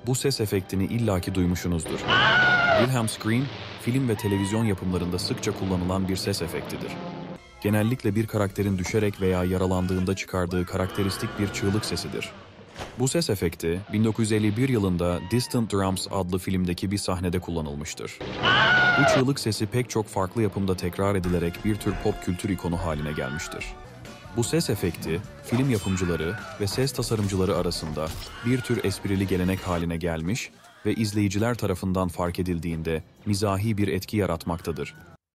Bu ses efektini illaki duymuşsunuzdur. Wilhelm Scream, film ve televizyon yapımlarında sıkça kullanılan bir ses efektidir. Genellikle bir karakterin düşerek veya yaralandığında çıkardığı karakteristik bir çığlık sesidir. Bu ses efekti, 1951 yılında Distant Drums adlı filmdeki bir sahnede kullanılmıştır. Bu çığlık sesi pek çok farklı yapımda tekrar edilerek bir tür pop kültür ikonu haline gelmiştir. Bu ses efekti, film yapımcıları ve ses tasarımcıları arasında bir tür esprili gelenek haline gelmiş ve izleyiciler tarafından fark edildiğinde mizahi bir etki yaratmaktadır.